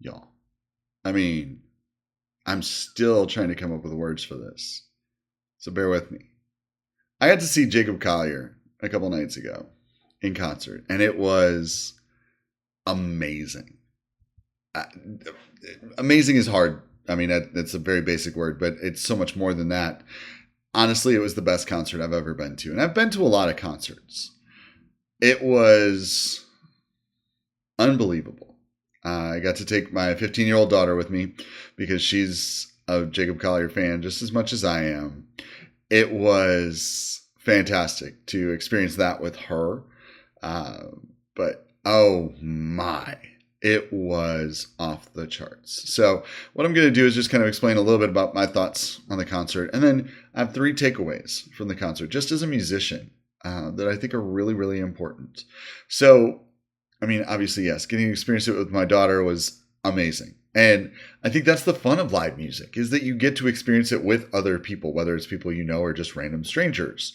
y'all. I mean, I'm still trying to come up with words for this. So bear with me. I got to see Jacob Collier a couple nights ago in concert, and it was amazing. Uh, Amazing is hard. I mean, that's a very basic word, but it's so much more than that. Honestly, it was the best concert I've ever been to. And I've been to a lot of concerts. It was unbelievable. I got to take my 15-year-old daughter with me because she's a Jacob Collier fan just as much as I am. It was fantastic to experience that with her. But oh my, it was off the charts. So what I'm going to do is just kind of explain a little bit about my thoughts on the concert. And then I have 3 takeaways from the concert, just as a musician, that I think are really, really important. So, I mean, obviously, yes, getting to experience it with my daughter was amazing. And I think that's the fun of live music, is that you get to experience it with other people, whether it's people you know or just random strangers.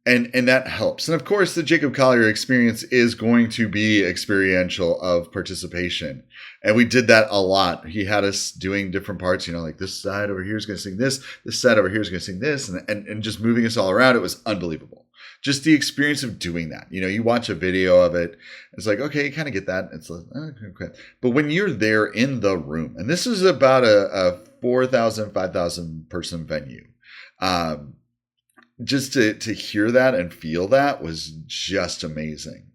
And that helps. And of course, the Jacob Collier experience is going to be experiential of participation. And we did that a lot. He had us doing different parts, like this side over here is going to sing this side over here is going to sing this, and just moving us all around. It was unbelievable. Just the experience of doing that. You watch a video of it, it's like, okay, you kind of get that. It's like, okay. But when you're there in the room, and this is about a 4,000, 5,000 person venue, just to hear that and feel that was just amazing.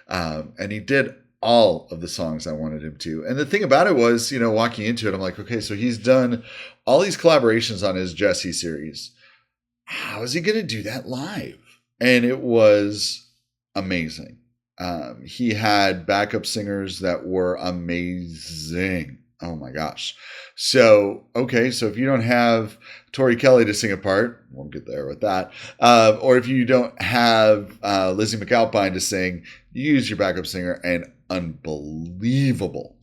And he did all of the songs I wanted him to. And the thing about it was, walking into it, I'm like, okay, so he's done all these collaborations on his Jesse series. How is he going to do that live? And it was amazing. He had backup singers that were amazing. Oh my gosh. So if you don't have Tori Kelly to sing a part, we'll get there with that. Or if you don't have Lizzie McAlpine to sing, use your backup singer, and unbelievable.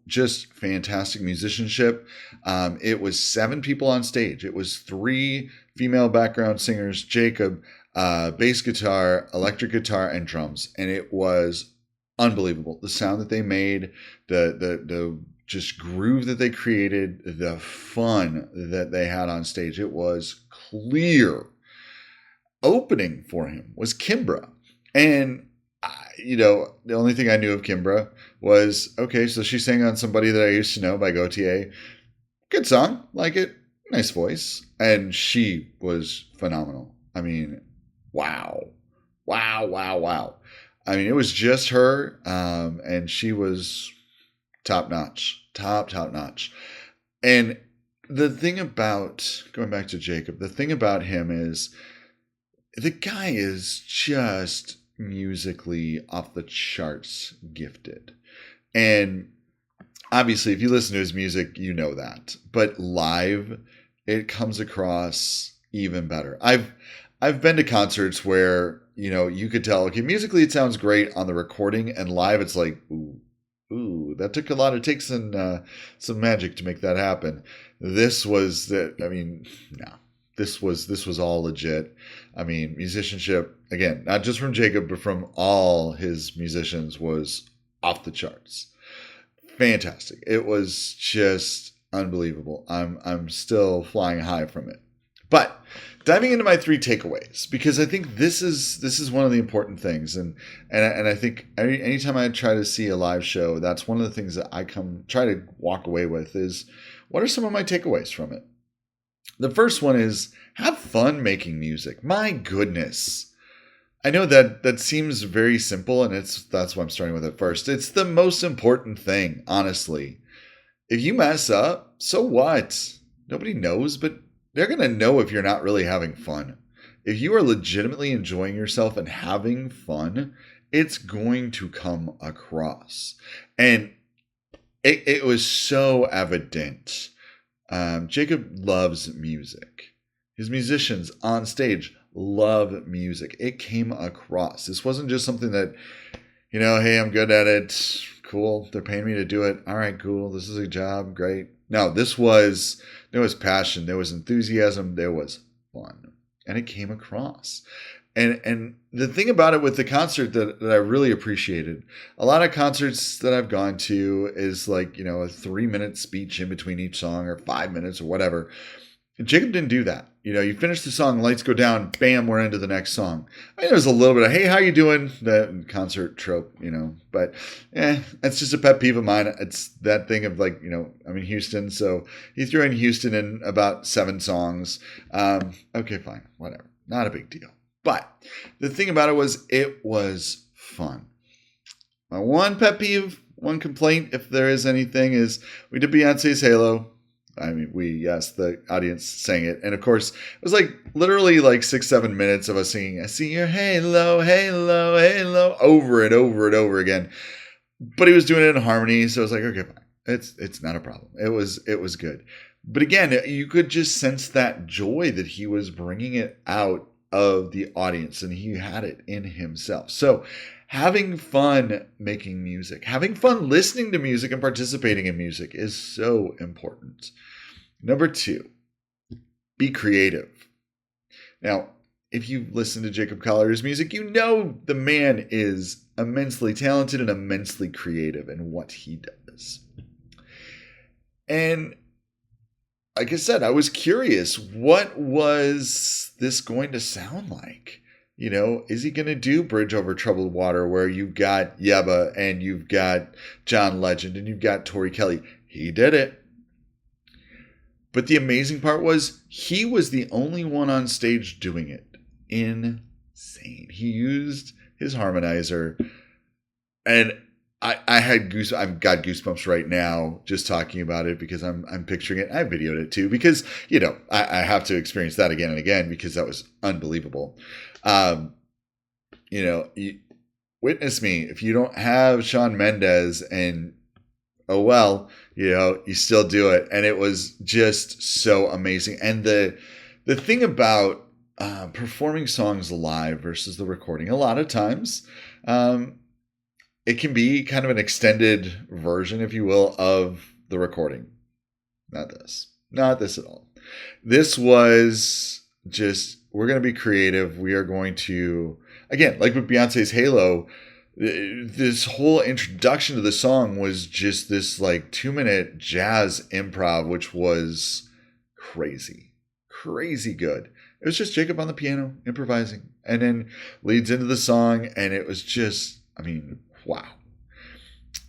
Just fantastic musicianship. It was 7 people on stage. It was 3 female background singers, Jacob, bass guitar, electric guitar, and drums. And it was unbelievable. The sound that they made, the just groove that they created, the fun that they had on stage. It was clear. Opening for him was Kimbra. And, the only thing I knew of Kimbra was, okay, so she sang on Somebody That I Used to Know by Gautier. Good song. Like it. Nice voice. And she was phenomenal. I mean, wow. I mean, it was just her. And she was top notch. And the thing about, going back to Jacob, the thing about him is the guy is just musically off the charts gifted. And obviously, if you listen to his music, you know that. But live, it comes across even better. I've been to concerts where, you could tell, okay, musically it sounds great on the recording, and live it's like, ooh, that took a lot of takes and some magic to make that happen. This was this was all legit. I mean, musicianship, again, not just from Jacob, but from all his musicians, was off the charts. Fantastic. It was just unbelievable. I'm still flying high from it. But diving into my 3 takeaways, because I think this is one of the important things, and I think anytime I try to see a live show, that's one of the things that I try to walk away with is, what are some of my takeaways from it? The first one is, have fun making music. My goodness. I know that seems very simple, and that's why I'm starting with it first. It's the most important thing, honestly. If you mess up, so what? Nobody knows, but they're going to know if you're not really having fun. If you are legitimately enjoying yourself and having fun, it's going to come across. And it was so evident. Jacob loves music. His musicians on stage love music. It came across. This wasn't just something that, hey, I'm good at it. Cool. They're paying me to do it. All right, cool. This is a job. Great. No, there was passion. There was enthusiasm. There was fun. And it came across. And the thing about it with the concert that I really appreciated, a lot of concerts that I've gone to is like, a 3-minute speech in between each song or 5 minutes or whatever. Jacob didn't do that. You finish the song, lights go down, bam, we're into the next song. I mean, there's a little bit of, hey, how you doing? That concert trope, but that's just a pet peeve of mine. It's that thing of like, I'm in Houston, so he threw in Houston in about 7 songs. Okay, fine, whatever. Not a big deal. But the thing about it was fun. My one pet peeve, one complaint, if there is anything, is we did Beyonce's Halo. I mean, the audience sang it. And of course, it was like literally like 6-7 minutes of us singing, I see your halo, halo, halo, over and over and over again. But he was doing it in harmony. So I was like, okay, fine. It's not a problem. It was good. But again, you could just sense that joy that he was bringing it out of the audience, and he had it in himself. So having fun making music, having fun listening to music and participating in music is so important. Number 2, be creative. Now, if you listen to Jacob Collier's music, the man is immensely talented and immensely creative in what he does. And like I said, I was curious, what was this going to sound like? Is he going to do Bridge Over Troubled Water, where you've got Yebba and you've got John Legend and you've got Tori Kelly? He did it. But the amazing part was he was the only one on stage doing it. Insane. He used his harmonizer, and I had I've got goosebumps right now just talking about it, because I'm picturing it. I videoed it too, because I have to experience that again and again, because that was unbelievable. Witness me if you don't have Shawn Mendes, and oh well, you still do it, and it was just so amazing. And the thing about performing songs live versus the recording, a lot of times, it can be kind of an extended version, if you will, of the recording. Not this at all. This was just, we're going to be creative. We are going to, again, like with Beyonce's Halo, this whole introduction to the song was just this like 2-minute jazz improv, which was crazy good. It was just Jacob on the piano improvising, and then leads into the song, and it was just, wow.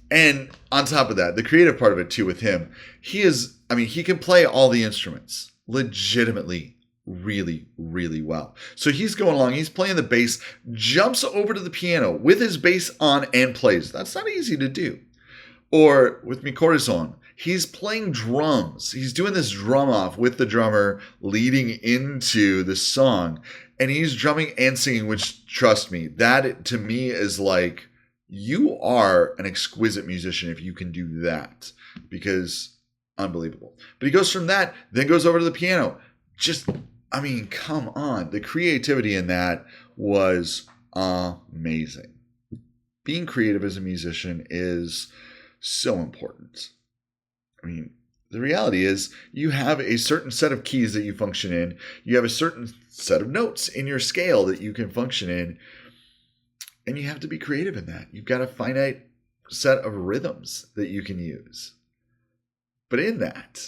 And on top of that, the creative part of it too with him, he can play all the instruments legitimately really, really well. So he's going along, he's playing the bass, jumps over to the piano with his bass on and plays. That's not easy to do. Or with Mi Corazon, he's playing drums. He's doing this drum off with the drummer leading into the song, and he's drumming and singing, which, trust me, that to me is like, you are an exquisite musician if you can do that, because unbelievable. But he goes from that, then goes over to the piano. Just, come on. The creativity in that was amazing. Being creative as a musician is so important. The reality is you have a certain set of keys that you function in. You have a certain set of notes in your scale that you can function in. And you have to be creative in that. You've got a finite set of rhythms that you can use. But in that,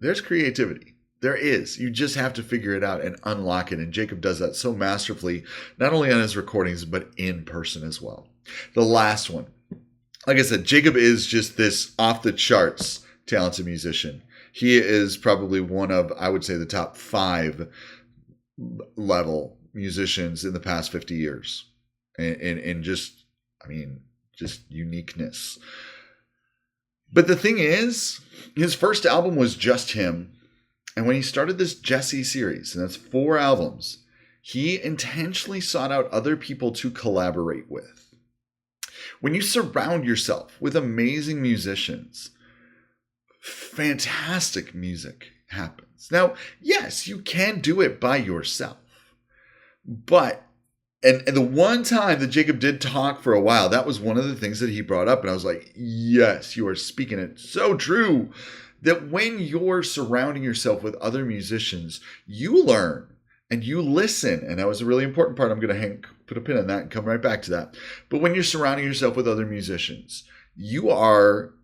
there's creativity. There is. You just have to figure it out and unlock it. And Jacob does that so masterfully, not only on his recordings, but in person as well. The last one. Like I said, Jacob is just this off the charts talented musician. He is probably one of, I would say, the top 5 level musicians in the past 50 years. And just uniqueness. But the thing is, his first album was just him. And when he started this Jesse series, and that's 4 albums, he intentionally sought out other people to collaborate with. When you surround yourself with amazing musicians, fantastic music happens. Now, yes, you can do it by yourself. But And the one time that Jacob did talk for a while, that was one of the things that he brought up. And I was like, yes, you are speaking it. So true that when you're surrounding yourself with other musicians, you learn and you listen. And that was a really important part. I'm going to put a pin on that and come right back to that. But when you're surrounding yourself with other musicians, you are,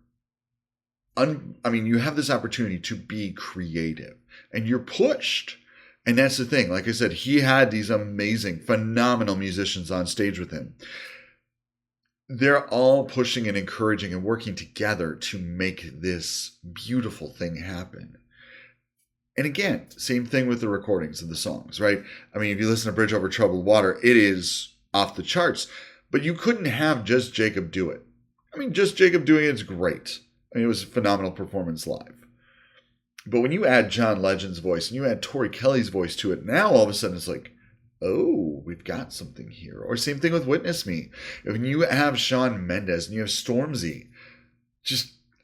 you have this opportunity to be creative, and you're pushed. And that's the thing. Like I said, he had these amazing, phenomenal musicians on stage with him. They're all pushing and encouraging and working together to make this beautiful thing happen. And again, same thing with the recordings of the songs, right? I mean, if you listen to Bridge Over Troubled Water, it is off the charts. But you couldn't have just Jacob do it. I mean, just Jacob doing it's great. I mean, it was a phenomenal performance live. But when you add John Legend's voice and you add Tori Kelly's voice to it, now all of a sudden it's like, oh, we've got something here. Or same thing with Witness Me. When you have Shawn Mendes and you have Stormzy,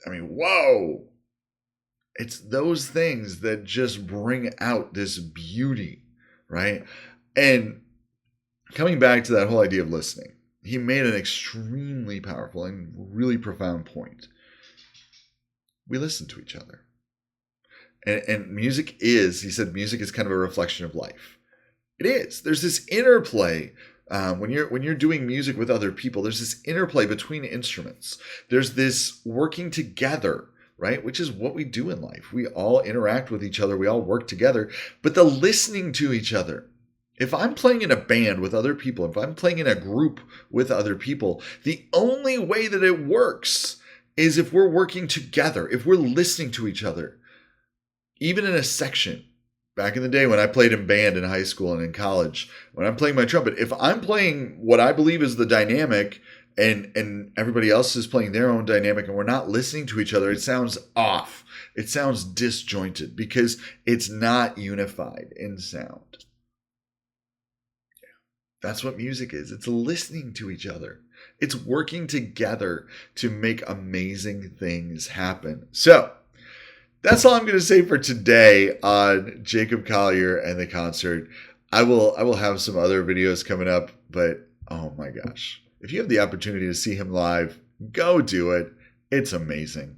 whoa. It's those things that just bring out this beauty, right? And coming back to that whole idea of listening, he made an extremely powerful and really profound point. We listen to each other. And music is, he said, music is kind of a reflection of life. It is. There's this interplay when you're doing music with other people. There's this interplay between instruments. There's this working together, right? Which is what we do in life. We all interact with each other. We all work together. But the listening to each other. If I'm playing in a band with other people, if I'm playing in a group with other people, the only way that it works is if we're working together, if we're listening to each other. Even in a section, back in the day when I played in band in high school and in college, when I'm playing my trumpet, if I'm playing what I believe is the dynamic and everybody else is playing their own dynamic and we're not listening to each other, it sounds off. It sounds disjointed because it's not unified in sound. That's what music is. It's listening to each other. It's working together to make amazing things happen. So, that's all I'm going to say for today on Jacob Collier and the concert. I will have some other videos coming up, but oh my gosh. If you have the opportunity to see him live, go do it. It's amazing.